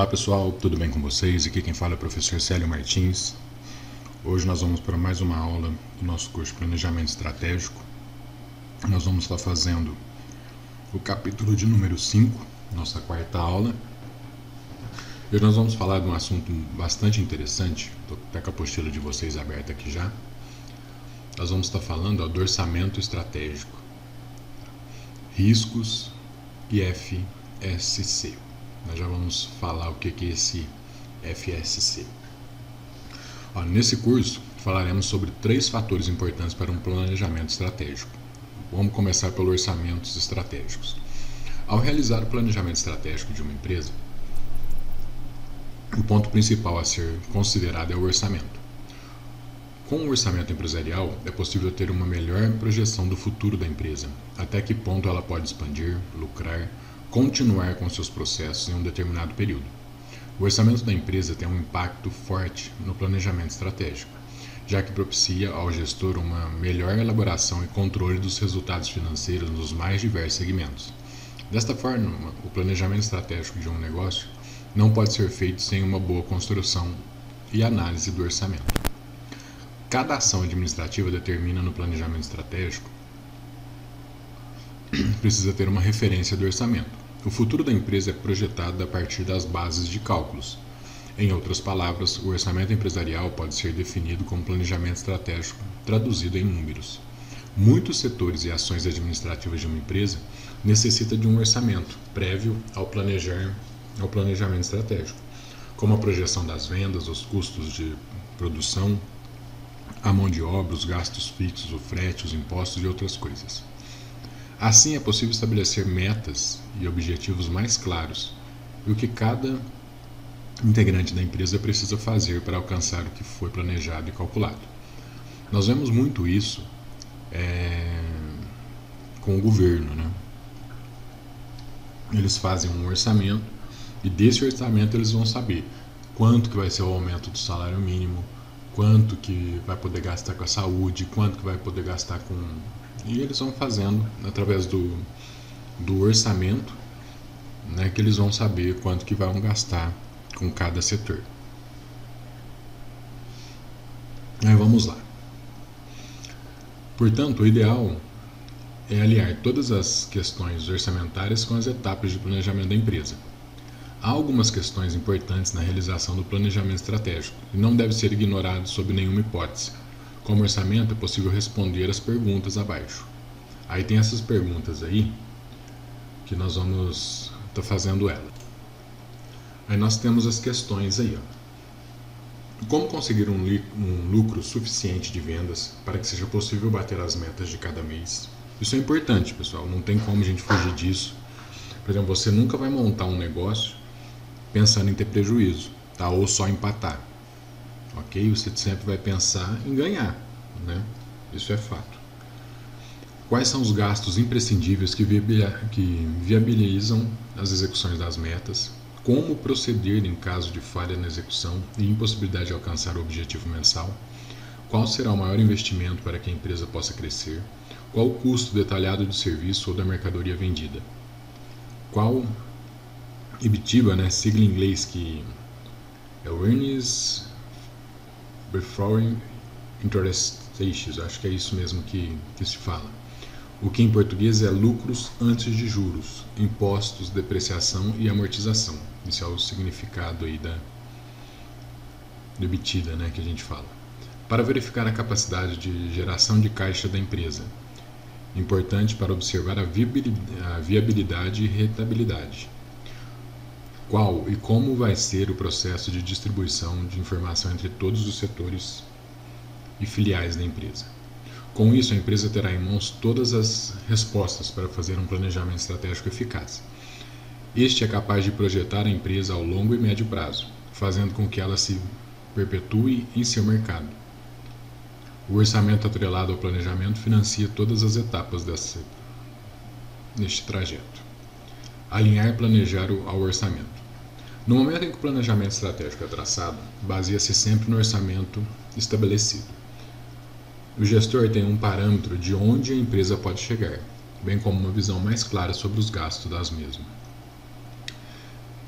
Olá pessoal, tudo bem com vocês? Aqui quem fala é o professor Célio Martins. Hoje nós vamos para mais uma aula do nosso curso de Planejamento Estratégico. Nós vamos estar fazendo o capítulo de número 5, nossa quarta aula. Hoje nós vamos falar de um assunto bastante interessante, estou até com a apostila de vocês aberta aqui já. Nós vamos estar falando do orçamento estratégico, riscos e FSC. Nós já vamos falar o que é esse FSC. Nesse curso falaremos sobre 3 fatores importantes para um planejamento estratégico. Vamos começar pelos orçamentos estratégicos. Ao realizar o planejamento estratégico de uma empresa, o ponto principal a ser considerado é o orçamento. Com o orçamento empresarial, é possível ter uma melhor projeção do futuro da empresa, até que ponto ela pode expandir, lucrar, continuar com seus processos em um determinado período. O orçamento da empresa tem um impacto forte no planejamento estratégico, já que propicia ao gestor uma melhor elaboração e controle dos resultados financeiros nos mais diversos segmentos. Desta forma, o planejamento estratégico de um negócio não pode ser feito sem uma boa construção e análise do orçamento. Cada ação administrativa determina no planejamento estratégico precisa ter uma referência do orçamento. O futuro da empresa é projetado a partir das bases de cálculos. Em outras palavras, o orçamento empresarial pode ser definido como planejamento estratégico traduzido em números. Muitos setores e ações administrativas de uma empresa necessitam de um orçamento prévio ao planejamento estratégico, como a projeção das vendas, os custos de produção, a mão de obra, os gastos fixos, o frete, os impostos e outras coisas. Assim, é possível estabelecer metas e objetivos mais claros e o que cada integrante da empresa precisa fazer para alcançar o que foi planejado e calculado. Nós vemos muito isso com o governo, né? Eles fazem um orçamento e desse orçamento eles vão saber quanto que vai ser o aumento do salário mínimo, quanto que vai poder gastar com a saúde, quanto que vai poder gastar com... E eles vão fazendo através do orçamento, né, que eles vão saber quanto que vão gastar com cada setor. Aí vamos lá. Portanto, o ideal é aliar todas as questões orçamentárias com as etapas de planejamento da empresa. Há algumas questões importantes na realização do planejamento estratégico e não deve ser ignorado sob nenhuma hipótese. Como orçamento, é possível responder as perguntas abaixo. Aí tem essas perguntas aí, que nós vamos estar fazendo ela. Aí nós temos as questões aí. Como conseguir um lucro suficiente de vendas para que seja possível bater as metas de cada mês? Isso é importante, pessoal, não tem como a gente fugir disso. Por exemplo, você nunca vai montar um negócio pensando em ter prejuízo, tá? Ou só empatar. Ok? Você sempre vai pensar em ganhar, né? Isso é fato. Quais são os gastos imprescindíveis que viabilizam as execuções das metas? Como proceder em caso de falha na execução e impossibilidade de alcançar o objetivo mensal? Qual será o maior investimento para que a empresa possa crescer? Qual o custo detalhado do serviço ou da mercadoria vendida? Qual EBITDA, né? Sigla em inglês que é o Earnings Before Interest, acho que é isso mesmo que se fala. O que em português é lucros antes de juros, impostos, depreciação e amortização. Esse é o significado aí do EBITDA, né, que a gente fala. Para verificar a capacidade de geração de caixa da empresa, importante para observar a viabilidade e rentabilidade. Qual e como vai ser o processo de distribuição de informação entre todos os setores e filiais da empresa. Com isso, a empresa terá em mãos todas as respostas para fazer um planejamento estratégico eficaz. Este é capaz de projetar a empresa ao longo e médio prazo, fazendo com que ela se perpetue em seu mercado. O orçamento atrelado ao planejamento financia todas as etapas neste trajeto. Alinhar e planejar ao orçamento. No momento em que o planejamento estratégico é traçado, baseia-se sempre no orçamento estabelecido. O gestor tem um parâmetro de onde a empresa pode chegar, bem como uma visão mais clara sobre os gastos das mesmas.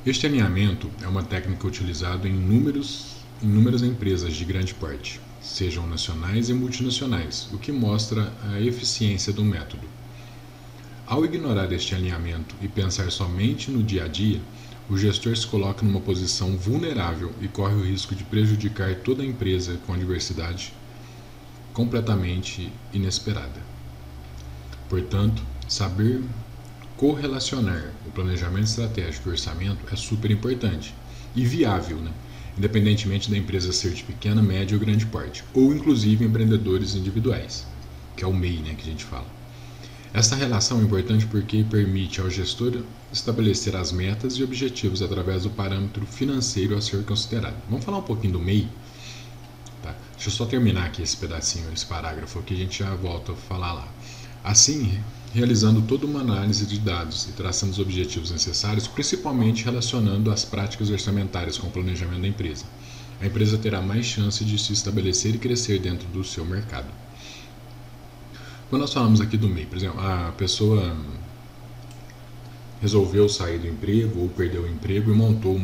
Este alinhamento é uma técnica utilizada em inúmeras empresas de grande porte, sejam nacionais e multinacionais, o que mostra a eficiência do método. Ao ignorar este alinhamento e pensar somente no dia a dia, o gestor se coloca numa posição vulnerável e corre o risco de prejudicar toda a empresa com adversidade completamente inesperada. Portanto, saber correlacionar o planejamento estratégico e o orçamento é super importante e viável, né? Independentemente da empresa ser de pequena, média ou grande porte, ou inclusive empreendedores individuais, que é o MEI, né, que a gente fala. Essa relação é importante porque permite ao gestor estabelecer as metas e objetivos através do parâmetro financeiro a ser considerado. Vamos falar um pouquinho do MEI? Tá? Deixa eu só terminar aqui esse pedacinho, esse parágrafo aqui, a gente já volta a falar lá. Assim, realizando toda uma análise de dados e traçando os objetivos necessários, principalmente relacionando as práticas orçamentárias com o planejamento da empresa, a empresa terá mais chance de se estabelecer e crescer dentro do seu mercado. Quando nós falamos aqui do MEI, por exemplo, a pessoa resolveu sair do emprego ou perdeu o emprego e montou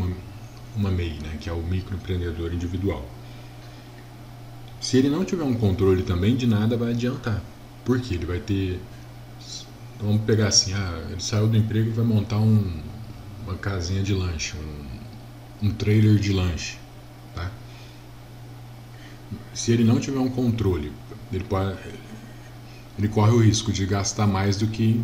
uma MEI, né, que é o microempreendedor individual. Se ele não tiver um controle também, de nada vai adiantar. Por quê? Ele vai ter... Vamos pegar assim, ele saiu do emprego e vai montar uma casinha de lanche, um trailer de lanche. Tá? Se ele não tiver um controle, ele corre o risco de gastar mais do que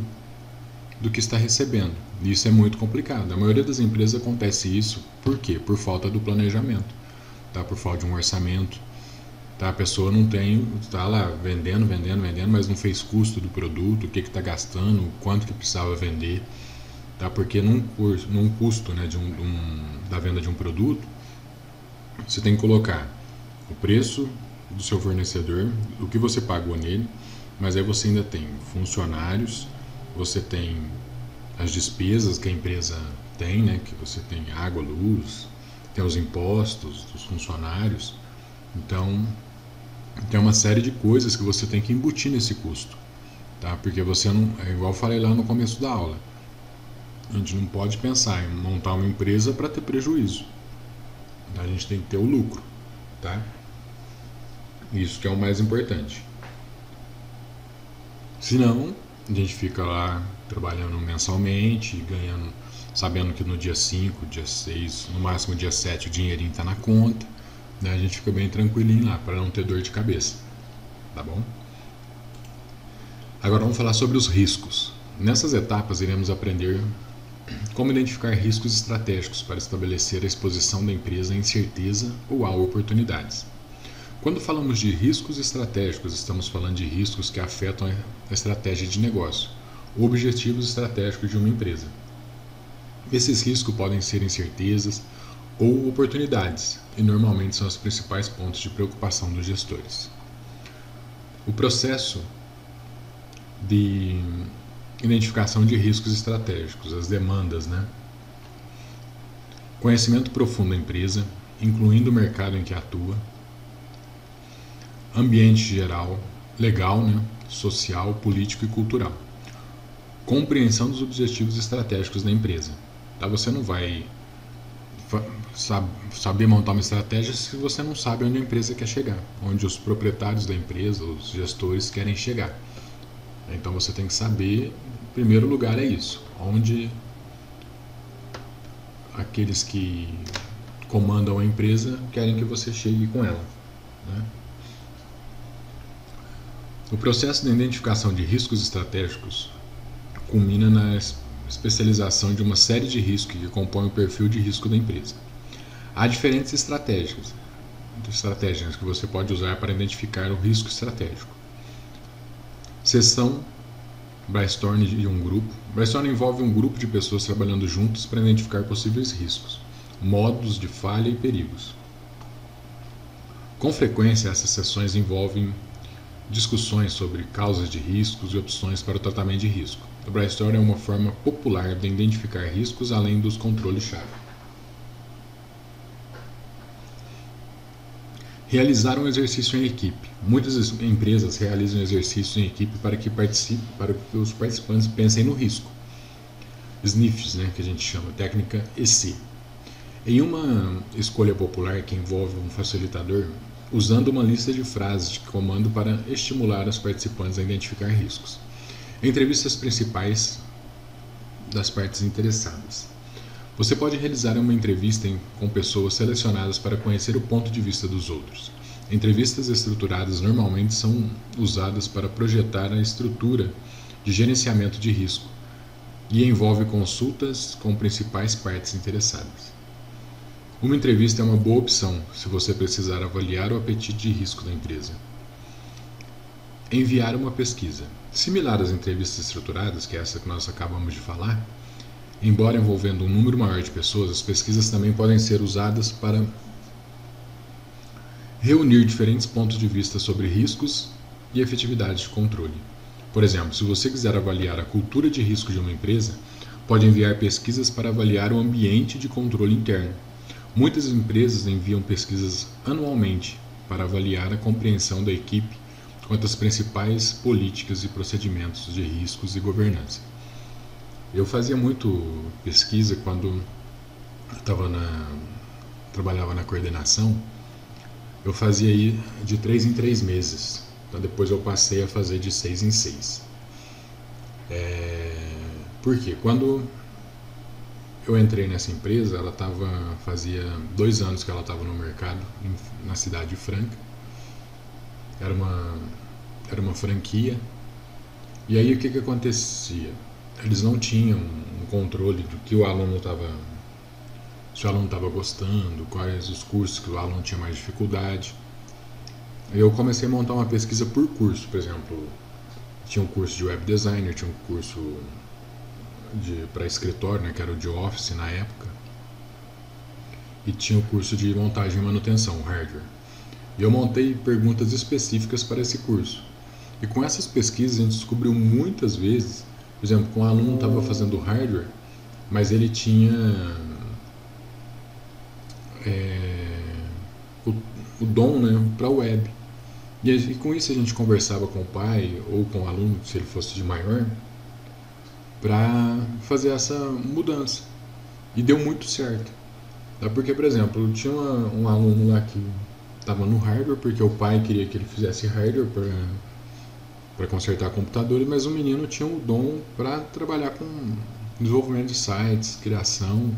está recebendo. E isso é muito complicado. A maioria das empresas acontece isso, por quê? Por falta do planejamento, tá? Por falta de um orçamento. Tá? A pessoa não tem, está lá vendendo, mas não fez custo do produto, o que está gastando, quanto que precisava vender. Tá? Porque num custo, né, da venda de um produto, você tem que colocar o preço do seu fornecedor, o que você pagou nele, mas aí você ainda tem funcionários, você tem as despesas que a empresa tem, né, que você tem água, luz, tem os impostos dos funcionários. Então, tem uma série de coisas que você tem que embutir nesse custo, tá? Porque você não, é igual eu falei lá no começo da aula, a gente não pode pensar em montar uma empresa para ter prejuízo, a gente tem que ter o lucro, tá? Isso que é o mais importante. Senão, a gente fica lá trabalhando mensalmente, ganhando, sabendo que no dia 5, dia 6, no máximo dia 7 o dinheirinho está na conta, né? A gente fica bem tranquilinho lá, para não ter dor de cabeça, tá bom? Agora vamos falar sobre os riscos. Nessas etapas iremos aprender como identificar riscos estratégicos para estabelecer a exposição da empresa à incerteza ou a oportunidades. Quando falamos de riscos estratégicos, estamos falando de riscos que afetam a estratégia de negócio, objetivos estratégicos de uma empresa. Esses riscos podem ser incertezas ou oportunidades, e normalmente são os principais pontos de preocupação dos gestores. O processo de identificação de riscos estratégicos, as demandas, né? Conhecimento profundo da empresa, incluindo o mercado em que atua, ambiente geral, legal, né? Social, político e cultural. Compreensão dos objetivos estratégicos da empresa. Tá? Você não vai saber montar uma estratégia se você não sabe onde a empresa quer chegar, onde os proprietários da empresa, os gestores querem chegar. Então você tem que saber, em primeiro lugar, é isso, onde aqueles que comandam a empresa querem que você chegue com ela, né? O processo de identificação de riscos estratégicos culmina na especialização de uma série de riscos que compõem o perfil de risco da empresa. Há diferentes estratégias que você pode usar para identificar o risco estratégico. Sessão brainstorm de um grupo. Brainstorm envolve um grupo de pessoas trabalhando juntos para identificar possíveis riscos, modos de falha e perigos. Com frequência, essas sessões envolvem discussões sobre causas de riscos e opções para o tratamento de risco. O brainstorm é uma forma popular de identificar riscos além dos controles-chave. Realizar um exercício em equipe. Muitas empresas realizam exercícios em equipe para que os participantes pensem no risco. SNIFs, né, que a gente chama, técnica EC. Em uma escolha popular que envolve um facilitador, usando uma lista de frases de comando para estimular os participantes a identificar riscos. Entrevistas principais das partes interessadas. Você pode realizar uma entrevista com pessoas selecionadas para conhecer o ponto de vista dos outros. Entrevistas estruturadas normalmente são usadas para projetar a estrutura de gerenciamento de risco e envolve consultas com principais partes interessadas. Uma entrevista é uma boa opção se você precisar avaliar o apetite de risco da empresa. Enviar uma pesquisa. Similar às entrevistas estruturadas, que é essa que nós acabamos de falar, embora envolvendo um número maior de pessoas, as pesquisas também podem ser usadas para reunir diferentes pontos de vista sobre riscos e efetividade de controle. Por exemplo, se você quiser avaliar a cultura de risco de uma empresa, pode enviar pesquisas para avaliar o ambiente de controle interno. Muitas empresas enviam pesquisas anualmente para avaliar a compreensão da equipe quanto às principais políticas e procedimentos de riscos e governança. Eu fazia muito pesquisa quando trabalhava na coordenação. Eu fazia aí de 3 em 3 meses. Então depois eu passei a fazer de 6 em 6. Por quê? Quando eu entrei nessa empresa, fazia 2 anos que ela estava no mercado, na cidade de Franca. Era uma franquia. E aí o que acontecia? Eles não tinham um controle do que o aluno estava, se o aluno estava gostando, quais os cursos que o aluno tinha mais dificuldade. Eu comecei a montar uma pesquisa por curso. Por exemplo, tinha um curso de web designer, tinha um curso para escritório, né, que era o de Office na época, e tinha o curso de montagem e manutenção, hardware. E eu montei perguntas específicas para esse curso. E com essas pesquisas a gente descobriu muitas vezes, por exemplo, que um aluno estava fazendo hardware, mas ele tinha o dom, né, para web. E com isso a gente conversava com o pai ou com o aluno, se ele fosse de maior, para fazer essa mudança. E deu muito certo. Porque, por exemplo, tinha um aluno lá que estava no hardware, porque o pai queria que ele fizesse hardware para consertar computadores, mas o menino tinha o dom para trabalhar com desenvolvimento de sites, criação.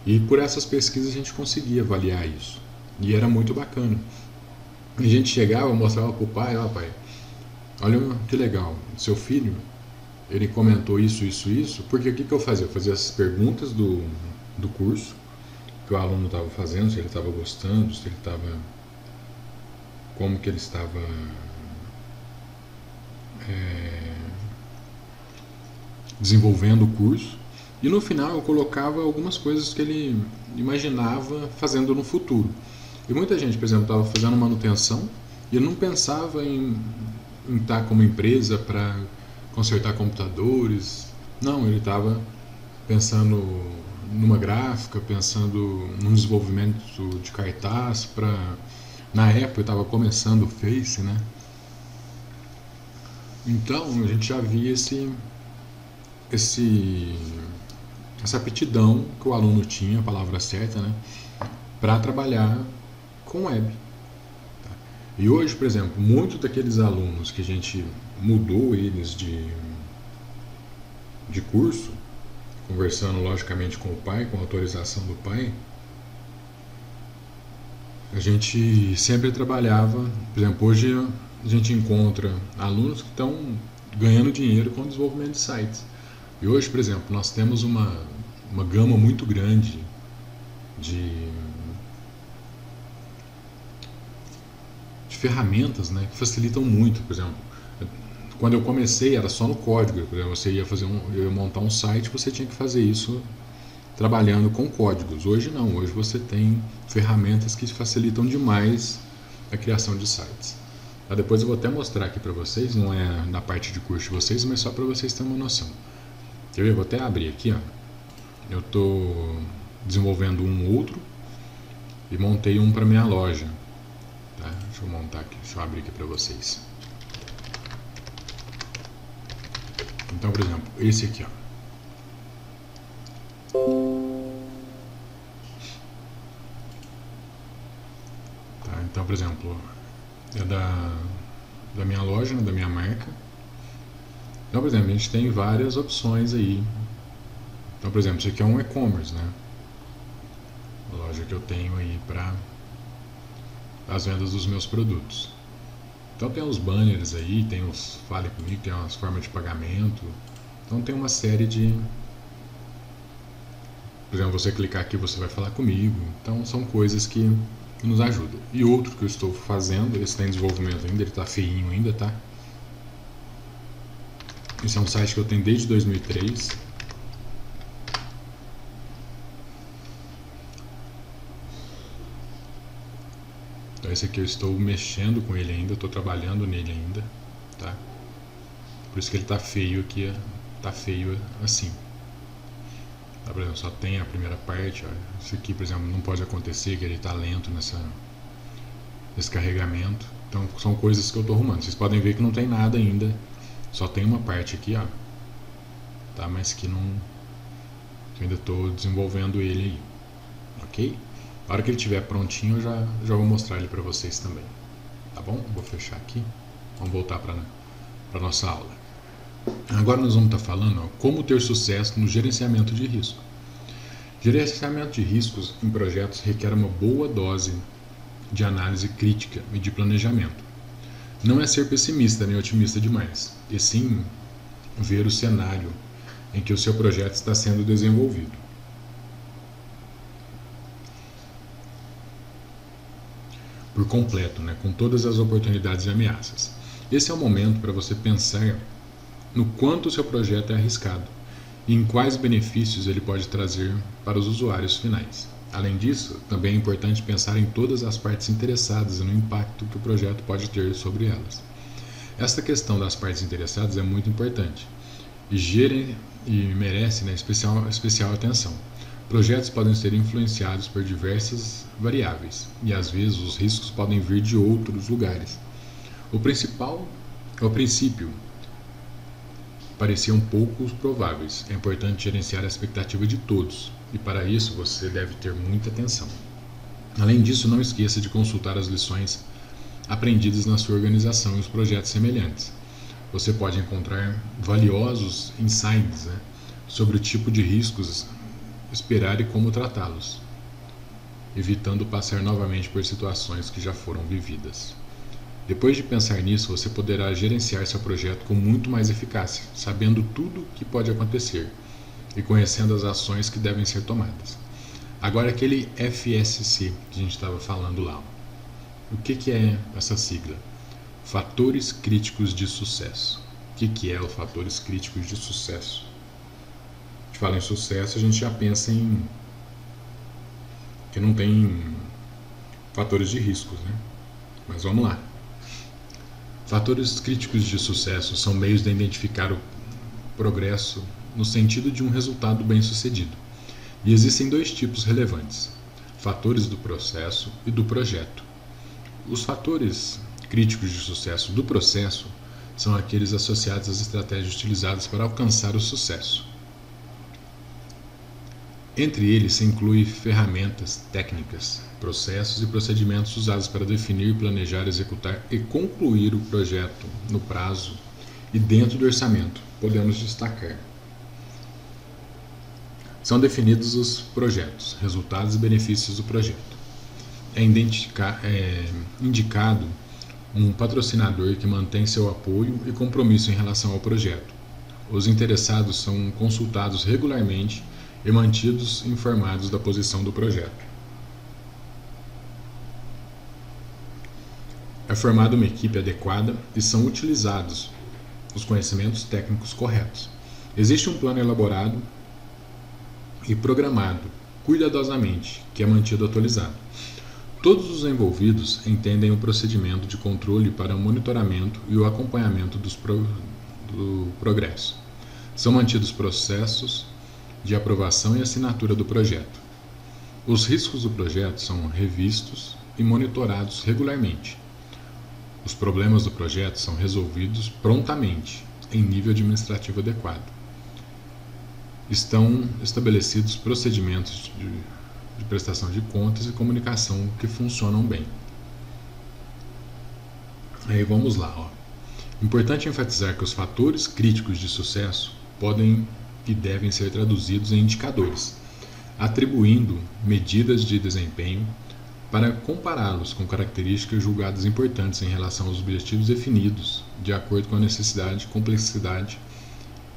E por essas pesquisas a gente conseguia avaliar isso. E era muito bacana. A gente chegava, mostrava para o pai, pai, olha que legal, seu filho, ele comentou isso, porque o que eu fazia? Eu fazia essas perguntas do curso que o aluno estava fazendo, se ele estava gostando, se ele estava, como que ele estava desenvolvendo o curso, e no final eu colocava algumas coisas que ele imaginava fazendo no futuro. E muita gente, por exemplo, estava fazendo manutenção e eu não pensava em estar como empresa para consertar computadores. Não, ele estava pensando numa gráfica, pensando num desenvolvimento de cartaz para... Na época eu estava começando o Face, né? Então a gente já via essa aptidão que o aluno tinha, a palavra certa, né, para trabalhar com web. E hoje, por exemplo, muitos daqueles alunos que a gente mudou eles de curso, conversando logicamente com o pai, com a autorização do pai, a gente sempre trabalhava. Por exemplo, hoje a gente encontra alunos que estão ganhando dinheiro com o desenvolvimento de sites. E hoje, por exemplo, nós temos uma gama muito grande de ferramentas, né, que facilitam muito. Por exemplo, quando eu comecei era só no código. Por exemplo, você ia montar um site, você tinha que fazer isso trabalhando com códigos. Hoje não, hoje você tem ferramentas que facilitam demais a criação de sites. Depois eu vou até mostrar aqui para vocês, não é na parte de curso de vocês, mas só para vocês terem uma noção. Quer ver? Vou até abrir aqui, ó. Eu estou desenvolvendo um outro e montei um para minha loja. Tá? Deixa eu montar aqui, deixa eu abrir aqui para vocês. Então, por exemplo, esse aqui, ó. por exemplo, é da minha loja, né, da minha marca. Então, por exemplo, a gente tem várias opções aí. Então, por exemplo, isso aqui é um e-commerce, né? A loja que eu tenho aí para as vendas dos meus produtos. Então tem os banners aí, tem os Fale Comigo, tem as formas de pagamento. Então tem uma série de... Por exemplo, você clicar aqui, você vai falar comigo. Então são coisas que nos ajudam. E outro que eu estou fazendo, esse está em desenvolvimento ainda, ele está feinho ainda, tá? Esse é um site que eu tenho desde 2003. Então esse aqui eu estou mexendo com ele ainda, estou trabalhando nele ainda, tá? Por isso que ele está feio aqui, está feio assim. Tá, por exemplo, só tem a primeira parte, ó. Esse aqui, por exemplo, não pode acontecer, que ele está lento nesse carregamento. Então são coisas que eu estou arrumando. Vocês podem ver que não tem nada ainda, só tem uma parte aqui, ó, tá? Mas que não, eu ainda estou desenvolvendo ele aí, ok? Na hora que ele estiver prontinho, eu já vou mostrar ele para vocês também, tá bom? Vou fechar aqui, vamos voltar para a nossa aula. Agora nós vamos estar falando, ó, como ter sucesso no gerenciamento de risco. Gerenciamento de riscos em projetos requer uma boa dose de análise crítica e de planejamento. Não é ser pessimista nem otimista demais, e sim ver o cenário em que o seu projeto está sendo desenvolvido. Por completo, né, com todas as oportunidades e ameaças. Esse é o momento para você pensar no quanto o seu projeto é arriscado e em quais benefícios ele pode trazer para os usuários finais. Além disso, também é importante pensar em todas as partes interessadas e no impacto que o projeto pode ter sobre elas. Esta questão das partes interessadas é muito importante e merece, né, especial atenção. Projetos podem ser influenciados por diversas variáveis e às vezes os riscos podem vir de outros lugares. O princípio pareciam pouco prováveis. É importante gerenciar a expectativa de todos e para isso você deve ter muita atenção. Além disso, não esqueça de consultar as lições aprendidas na sua organização e os projetos semelhantes. Você pode encontrar valiosos insights, né, sobre o tipo de riscos esperar e como tratá-los, evitando passar novamente por situações que já foram vividas. Depois de pensar nisso, você poderá gerenciar seu projeto com muito mais eficácia, sabendo tudo o que pode acontecer e conhecendo as ações que devem ser tomadas. Agora, aquele FSC que a gente estava falando lá. O que é essa sigla? Fatores Críticos de Sucesso. O que é os fatores críticos de sucesso? A gente fala em sucesso, a gente já pensa em que não tem fatores de riscos, né? Mas vamos lá. Fatores críticos de sucesso são meios de identificar o progresso no sentido de um resultado bem-sucedido. E existem dois tipos relevantes: fatores do processo e do projeto. Os fatores críticos de sucesso do processo são aqueles associados às estratégias utilizadas para alcançar o sucesso. Entre eles se inclui ferramentas, técnicas, processos e procedimentos usados para definir, planejar, executar e concluir o projeto no prazo e dentro do orçamento. Podemos destacar: são definidos os projetos, resultados e benefícios do projeto. É indicado um patrocinador que mantém seu apoio e compromisso em relação ao projeto. Os interessados são consultados regularmente e mantidos informados da posição do projeto. É formada uma equipe adequada e são utilizados os conhecimentos técnicos corretos. Existe um plano elaborado e programado cuidadosamente, que é mantido atualizado. Todos os envolvidos entendem o procedimento de controle para o monitoramento e o acompanhamento do progresso. São mantidos processos de aprovação e assinatura do projeto. Os riscos do projeto são revistos e monitorados regularmente. Os problemas do projeto são resolvidos prontamente, em nível administrativo adequado. Estão estabelecidos procedimentos de prestação de contas e comunicação que funcionam bem. Aí vamos lá, ó. Importante enfatizar que os fatores críticos de sucesso podem e devem ser traduzidos em indicadores, atribuindo medidas de desempenho para compará-los com características julgadas importantes em relação aos objetivos definidos, de acordo com a necessidade, complexidade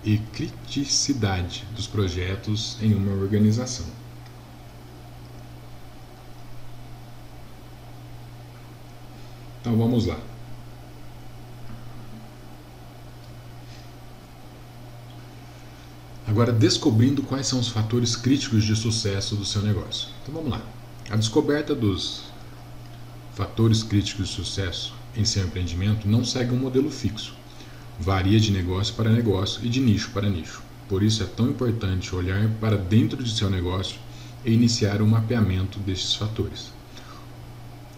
e criticidade dos projetos em uma organização. Então vamos lá. Agora, descobrindo quais são os fatores críticos de sucesso do seu negócio. Então vamos lá. A descoberta dos fatores críticos de sucesso em seu empreendimento não segue um modelo fixo. Varia de negócio para negócio e de nicho para nicho. Por isso é tão importante olhar para dentro de seu negócio e iniciar um mapeamento destes fatores.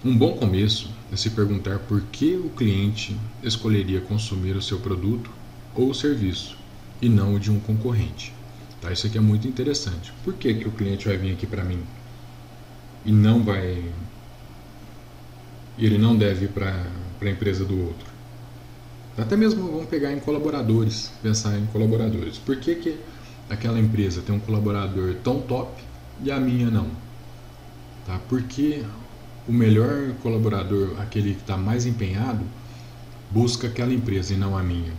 Um bom começo é se perguntar por que o cliente escolheria consumir o seu produto ou serviço e não o de um concorrente. Tá? Isso aqui é muito interessante. Por que o cliente vai vir aqui para mim e ele não deve ir para a empresa do outro? Até mesmo vamos pegar em colaboradores, pensar em colaboradores. Por que aquela empresa tem um colaborador tão top e a minha não? Tá? Por que o melhor colaborador, aquele que está mais empenhado, busca aquela empresa e não a minha?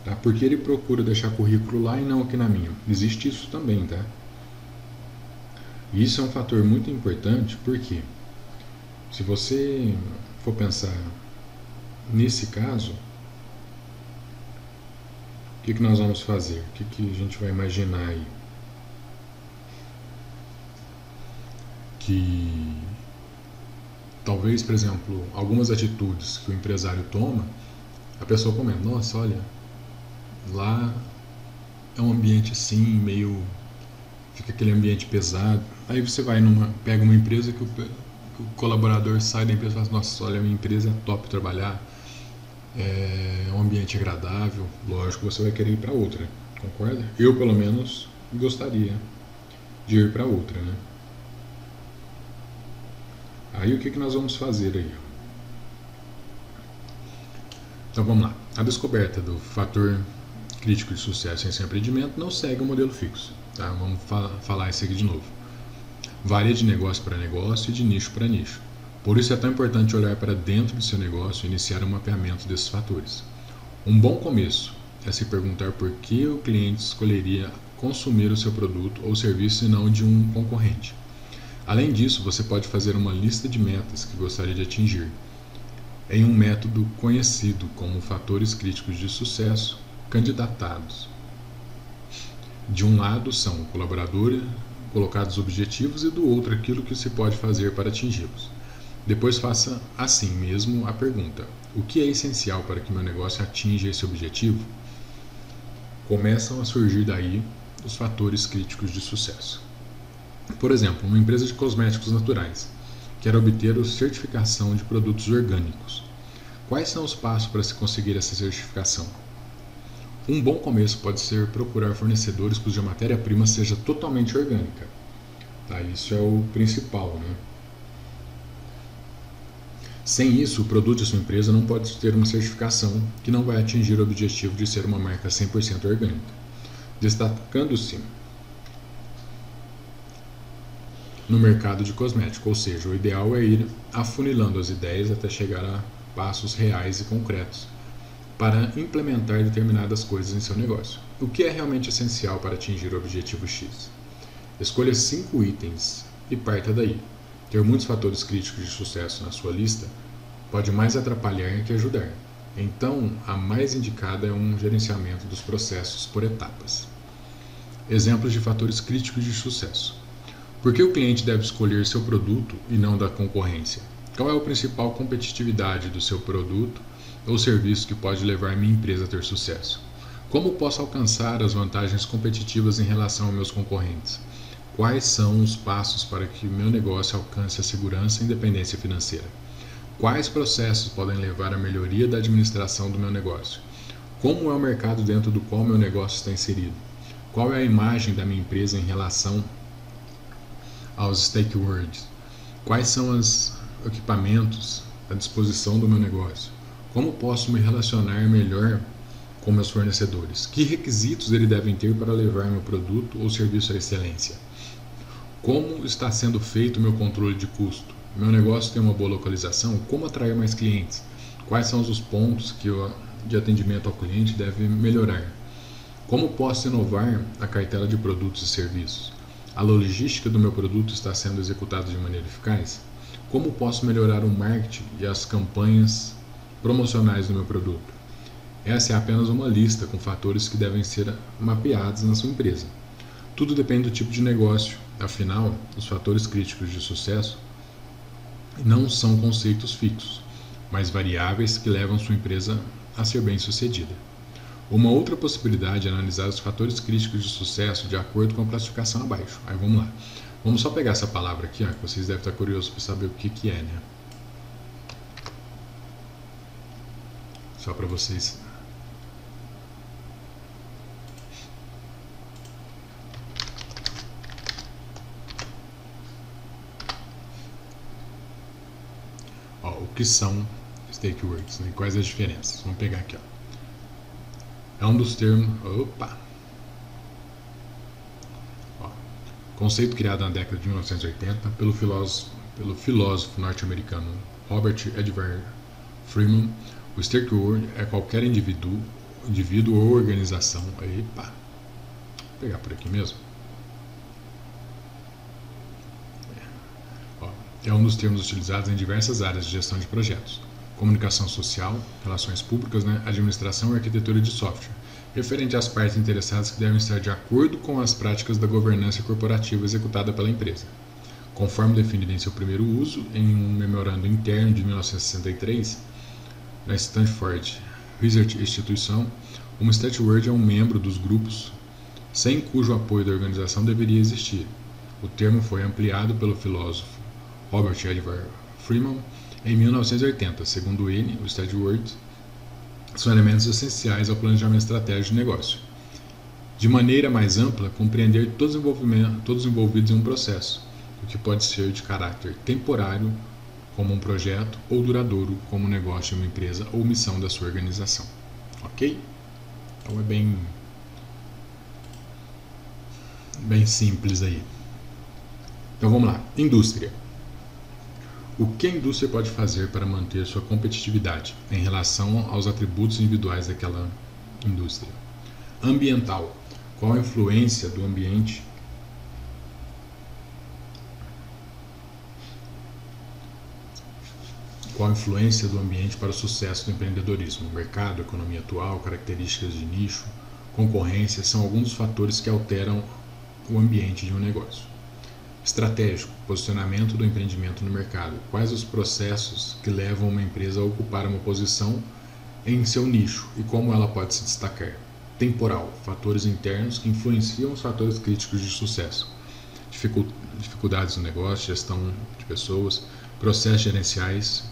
Tá? Por que ele procura deixar currículo lá e não aqui na minha? Existe isso também, tá? E isso é um fator muito importante, porque se você for pensar nesse caso, o que nós vamos fazer? O que a gente vai imaginar aí? Que talvez, por exemplo, algumas atitudes que o empresário toma, a pessoa comenta, nossa, olha, lá é um ambiente assim, meio... fica aquele ambiente pesado. Aí você vai pega uma empresa que o colaborador sai da empresa e fala, nossa, olha, a minha empresa é top trabalhar, é um ambiente agradável. Lógico, você vai querer ir para outra, concorda? Eu, pelo menos, gostaria de ir para outra, né? Aí o que nós vamos fazer aí? Então vamos lá. A descoberta do fator crítico de sucesso em seu empreendimento não segue um modelo fixo. Tá? Vamos falar isso aqui de novo. Varia de negócio para negócio e de nicho para nicho. Por isso é tão importante olhar para dentro do seu negócio e iniciar um mapeamento desses fatores. Um bom começo é se perguntar por que o cliente escolheria consumir o seu produto ou serviço e não de um concorrente. Além disso, você pode fazer uma lista de metas que gostaria de atingir em um método conhecido como fatores críticos de sucesso candidatados. De um lado são o colaborador, colocados objetivos, e do outro aquilo que se pode fazer para atingi-los. Depois faça assim mesmo a pergunta: o que é essencial para que meu negócio atinja esse objetivo? Começam a surgir daí os fatores críticos de sucesso. Por exemplo, uma empresa de cosméticos naturais quer obter a certificação de produtos orgânicos. Quais são os passos para se conseguir essa certificação? Um bom começo pode ser procurar fornecedores cuja matéria-prima seja totalmente orgânica. Tá? Isso é o principal, né? Sem isso, o produto de sua empresa não pode ter uma certificação que não vai atingir o objetivo de ser uma marca 100% orgânica. Destacando-se no mercado de cosmético, ou seja, o ideal é ir afunilando as ideias até chegar a passos reais e concretos para implementar determinadas coisas em seu negócio. O que é realmente essencial para atingir o objetivo X? Escolha 5 itens e parta daí. Ter muitos fatores críticos de sucesso na sua lista pode mais atrapalhar que ajudar. Então, a mais indicada é um gerenciamento dos processos por etapas. Exemplos de fatores críticos de sucesso. Por que o cliente deve escolher seu produto e não da concorrência? Qual é a principal competitividade do seu produto ou serviço que pode levar minha empresa a ter sucesso? Como posso alcançar as vantagens competitivas em relação aos meus concorrentes? Quais são os passos para que o meu negócio alcance a segurança e independência financeira? Quais processos podem levar à melhoria da administração do meu negócio? Como é o mercado dentro do qual meu negócio está inserido? Qual é a imagem da minha empresa em relação aos stakeholders? Quais são os equipamentos à disposição do meu negócio? Como posso me relacionar melhor com meus fornecedores? Que requisitos eles devem ter para levar meu produto ou serviço à excelência? Como está sendo feito o meu controle de custo? Meu negócio tem uma boa localização? Como atrair mais clientes? Quais são os pontos que de atendimento ao cliente deve melhorar? Como posso inovar a cartela de produtos e serviços? A logística do meu produto está sendo executada de maneira eficaz? Como posso melhorar o marketing e as campanhas promocionais do meu produto? Essa é apenas uma lista com fatores que devem ser mapeados na sua empresa. Tudo depende do tipo de negócio, afinal, os fatores críticos de sucesso não são conceitos fixos, mas variáveis que levam sua empresa a ser bem-sucedida. Uma outra possibilidade é analisar os fatores críticos de sucesso de acordo com a classificação abaixo. Aí vamos lá. Vamos só pegar essa palavra aqui, que vocês devem estar curiosos para saber o que é, né? Só para vocês. O que são stakewords, né? Quais as diferenças? Vamos pegar aqui. É um dos termos. Conceito criado na década de 1980 pelo filósofo norte-americano Robert Edward Freeman. O stakeholder é qualquer indivíduo ou organização. Vou pegar por aqui mesmo. É um dos termos utilizados em diversas áreas de gestão de projetos: comunicação social, relações públicas, administração e arquitetura de software, referente às partes interessadas que devem estar de acordo com as práticas da governança corporativa executada pela empresa. Conforme definido em seu primeiro uso, em um memorando interno de 1963, na Stanford Research Institution, uma stakeholder é um membro dos grupos sem cujo apoio da organização deveria existir. O termo foi ampliado pelo filósofo Robert Edward Freeman em 1980. Segundo ele, os stakeholders são elementos essenciais ao planejamento estratégico de negócio. De maneira mais ampla, compreender todos os envolvidos em um processo, o que pode ser de caráter temporário, como um projeto, ou duradouro, como um negócio de uma empresa ou missão da sua organização. Ok? Então é bem simples aí. Então vamos lá. Indústria. O que a indústria pode fazer para manter sua competitividade em relação aos atributos individuais daquela indústria? Ambiental. Qual a influência do ambiente para o sucesso do empreendedorismo? O mercado, a economia atual, características de nicho, concorrência são alguns dos fatores que alteram o ambiente de um negócio. Estratégico, posicionamento do empreendimento no mercado. Quais os processos que levam uma empresa a ocupar uma posição em seu nicho e como ela pode se destacar. Temporal, fatores internos que influenciam os fatores críticos de sucesso. Dificuldades no negócio, gestão de pessoas, processos gerenciais,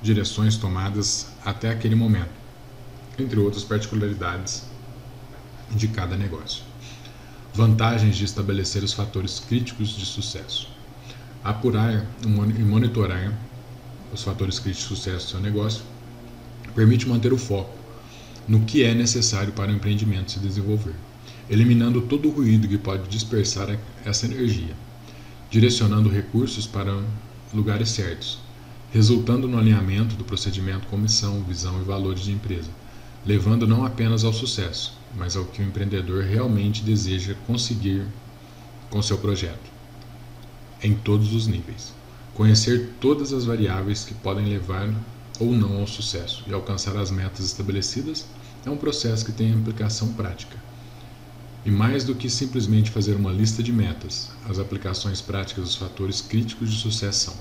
direções tomadas até aquele momento, entre outras particularidades de cada negócio. Vantagens de estabelecer os fatores críticos de sucesso. Apurar e monitorar os fatores críticos de sucesso do seu negócio permite manter o foco no que é necessário para o empreendimento se desenvolver, eliminando todo o ruído que pode dispersar essa energia, direcionando recursos para lugares certos, resultando no alinhamento do procedimento com missão, visão e valores de empresa, levando não apenas ao sucesso, mas ao que o empreendedor realmente deseja conseguir com seu projeto, em todos os níveis. Conhecer todas as variáveis que podem levar ou não ao sucesso e alcançar as metas estabelecidas é um processo que tem aplicação prática. E mais do que simplesmente fazer uma lista de metas, as aplicações práticas dos fatores críticos de sucesso são: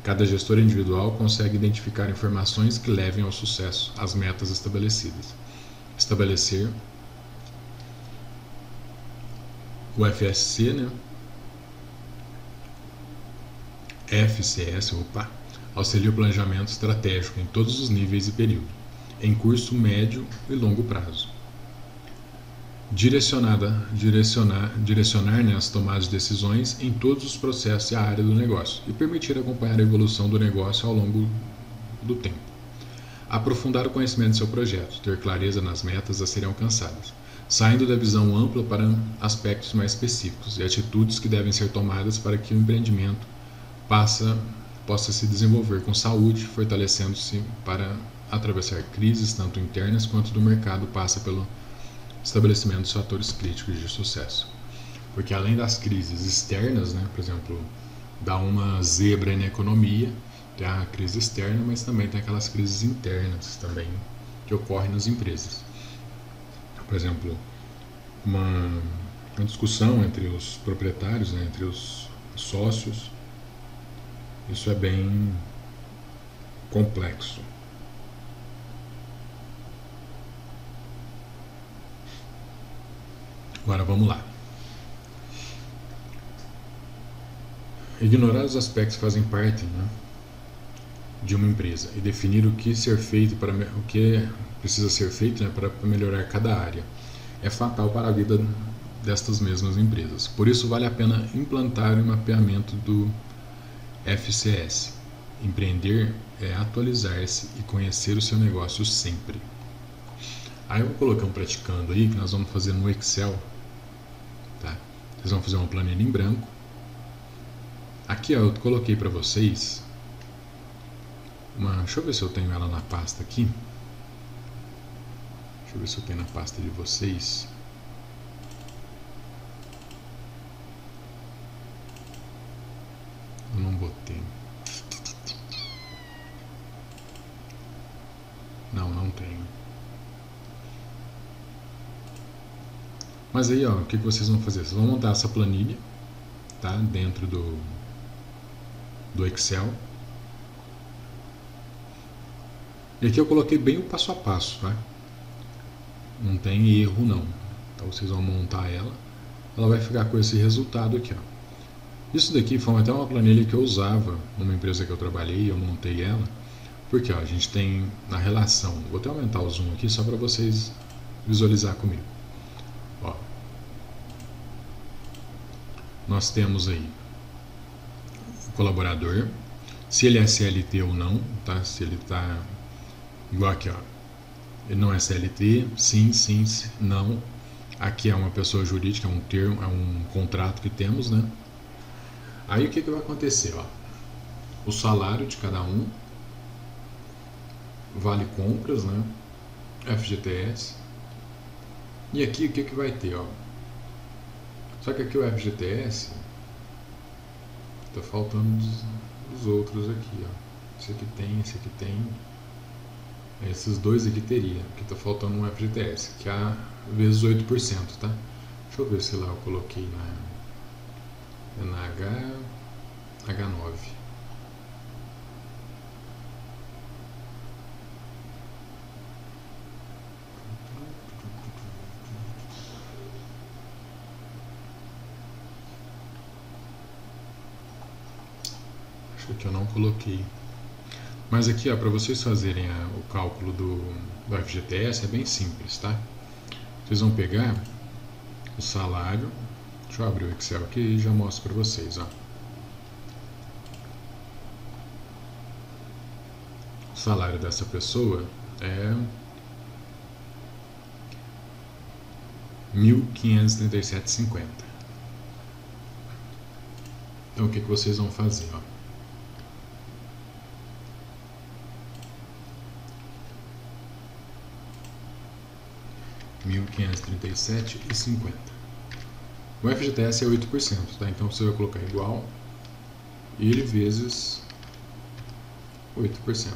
cada gestor individual consegue identificar informações que levem ao sucesso as metas estabelecidas. Estabelecer o FSC, FCS, auxilia o planejamento estratégico em todos os níveis e período, em curto, médio e longo prazo. Direcionar as tomadas de decisões em todos os processos e a área do negócio e permitir acompanhar a evolução do negócio ao longo do tempo. Aprofundar o conhecimento do seu projeto, ter clareza nas metas a serem alcançadas, saindo da visão ampla para aspectos mais específicos e atitudes que devem ser tomadas para que o empreendimento possa se desenvolver com saúde, fortalecendo-se para atravessar crises tanto internas quanto do mercado passa pelo estabelecimento dos fatores críticos de sucesso. Porque além das crises externas, né, por exemplo, dá uma zebra na economia, tem a crise externa, mas também tem aquelas crises internas também que ocorrem nas empresas. Por exemplo, uma discussão entre os proprietários, né, entre os sócios, isso é bem complexo. Agora vamos lá. Ignorar os aspectos que fazem parte, né, de uma empresa e definir o que precisa ser feito, né, para melhorar cada área é fatal para a vida destas mesmas empresas. Por isso vale a pena implantar o mapeamento do FCS. Empreender é atualizar-se e conhecer o seu negócio sempre. Aí eu vou colocar um praticando aí que nós vamos fazer no Excel, tá? Vocês vão fazer uma planilha em branco. Aqui ó, eu coloquei para vocês deixa eu ver se eu tenho ela na pasta aqui. Deixa eu ver se eu tenho na pasta de vocês. Eu não botei. Não tenho. Mas aí ó, o que vocês vão fazer? Vocês vão montar essa planilha, tá? Dentro do Excel. E aqui eu coloquei bem o passo a passo, tá? Não tem erro não. Então vocês vão montar ela vai ficar com esse resultado aqui, ó. Isso daqui foi até uma planilha que eu usava numa empresa que eu trabalhei, eu montei ela, porque ó, a gente tem na relação, vou até aumentar o zoom aqui só para vocês visualizar comigo. Ó, nós temos aí o colaborador, se ele é CLT ou não, tá? Se ele está igual aqui, ó, ele não é CLT, sim, não. Aqui é uma pessoa jurídica, é um termo, é um contrato que temos, né? Aí o que vai acontecer, ó? O salário de cada um, vale compras, né? FGTS. E aqui o que vai ter, ó? Só que aqui o FGTS tá faltando os outros aqui, ó. Esse aqui tem. Esses dois aqui teria, que tá faltando um FGTS, que é vezes 8%, tá? Deixa eu ver se lá eu coloquei na H9. Acho que eu não coloquei. Mas aqui, para vocês fazerem o cálculo do FGTS é bem simples, tá? Vocês vão pegar o salário. Deixa eu abrir o Excel aqui e já mostro para vocês, ó. O salário dessa pessoa é R$ 1.537,50. Então o que vocês vão fazer, ó? R$ 1.537,50. O FGTS é 8%, tá? Então você vai colocar igual ele vezes 8%.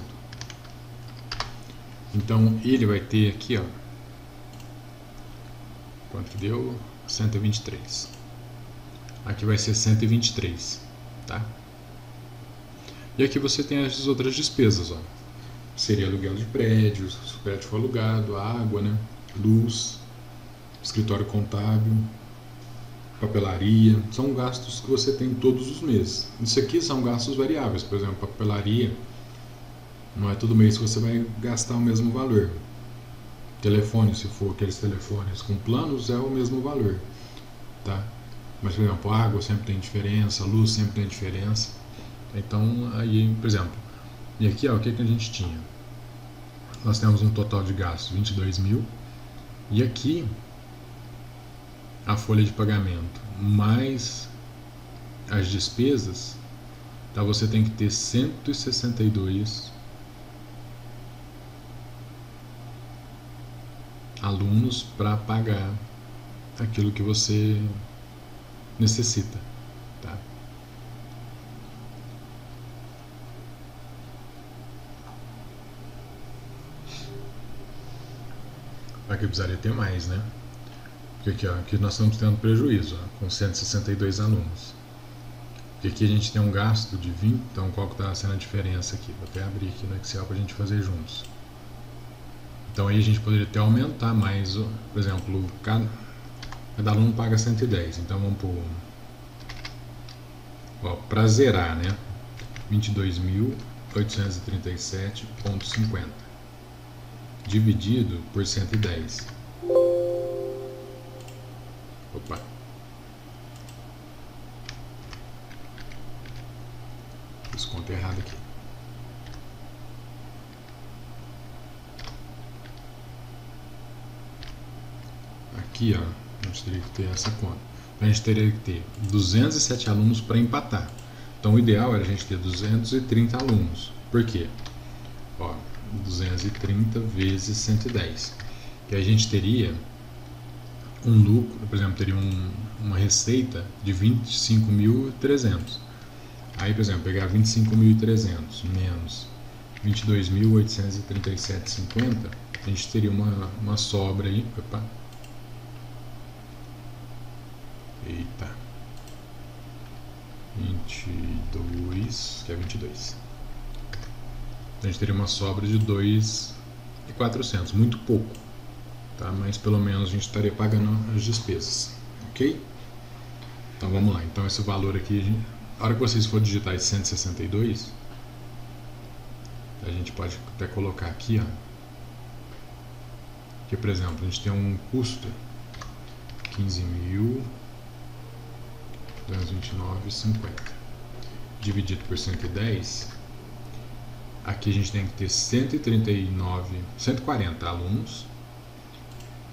Então ele vai ter aqui, ó, quanto que deu? 123. Aqui vai ser 123, tá? E aqui você tem as outras despesas, ó. Seria aluguel de prédios, se o prédio for alugado, água, né? Luz, escritório contábil, papelaria, são gastos que você tem todos os meses. Isso aqui são gastos variáveis, por exemplo, papelaria, não é todo mês que você vai gastar o mesmo valor. Telefone, se for aqueles telefones com planos, é o mesmo valor, tá? Mas, por exemplo, água sempre tem diferença, luz sempre tem diferença. Então, aí, por exemplo, e aqui, ó, o que a gente tinha? nós temos um total de gastos 22 mil, e aqui a folha de pagamento mais as despesas, tá? Você tem que ter 162 alunos para pagar aquilo que você necessita, tá? Aqui precisaria ter mais, né? Porque aqui nós estamos tendo prejuízo, ó, com 162 alunos. Porque aqui a gente tem um gasto de 20, então qual que está sendo a diferença aqui? Vou até abrir aqui no Excel para a gente fazer juntos. Então aí a gente poderia até aumentar mais, por exemplo, cada aluno paga 110, então vamos pôr, para zerar, né? 22.837,50 dividido por 110. Opa. Fiz conta errada aqui. Aqui, ó, a gente teria que ter essa conta. Então, a gente teria que ter 207 alunos para empatar. Então, o ideal era a gente ter 230 alunos. Por quê? Ó, 230 vezes 110. Que a gente teria um lucro, por exemplo, teria uma receita de 25.300. Aí, por exemplo, pegar 25.300 menos 22.837,50, a gente teria uma sobra aí. Opa. Eita. 22, que é 22. A gente teria uma sobra de 2.400, muito pouco, tá? Mas pelo menos a gente estaria pagando as despesas, ok? Então vamos lá, então esse valor aqui, a hora que vocês for digitar esse 162, a gente pode até colocar aqui, ó, que por exemplo, a gente tem um custo 15.229,50 dividido por 110, aqui a gente tem que ter 140 alunos,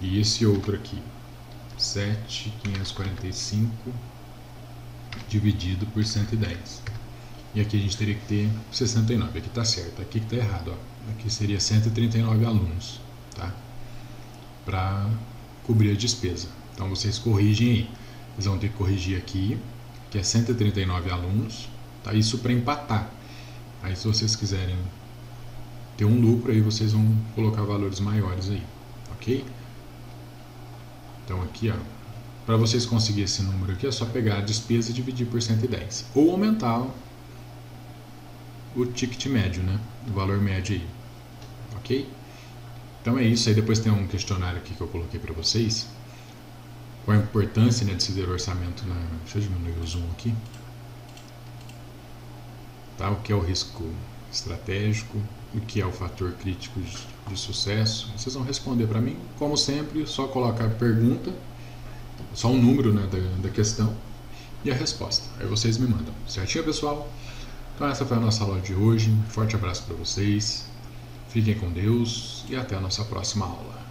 e esse outro aqui 7.545 dividido por 110, e aqui a gente teria que ter 69, aqui está certo, aqui que está errado, ó. Aqui seria 139 alunos, tá? Para cobrir a despesa. Então vocês corrigem aí, vocês vão ter que corrigir aqui, que é 139 alunos, tá? Isso para empatar. Aí se vocês quiserem ter um lucro, aí vocês vão colocar valores maiores aí, ok? Então aqui, ó, para vocês conseguirem esse número aqui, é só pegar a despesa e dividir por 110. Ou aumentar o ticket médio, né? O valor médio aí, ok? Então é isso, aí depois tem um questionário aqui que eu coloquei para vocês, com a importância, né, de se ter orçamento deixa eu diminuir o zoom aqui, tá? O que é o risco estratégico, o que é o fator crítico de sucesso. Vocês vão responder para mim, como sempre, só colocar a pergunta, só um número, né, da questão e a resposta, aí vocês me mandam, certinho, pessoal? Então essa foi a nossa aula de hoje, forte abraço para vocês, fiquem com Deus e até a nossa próxima aula.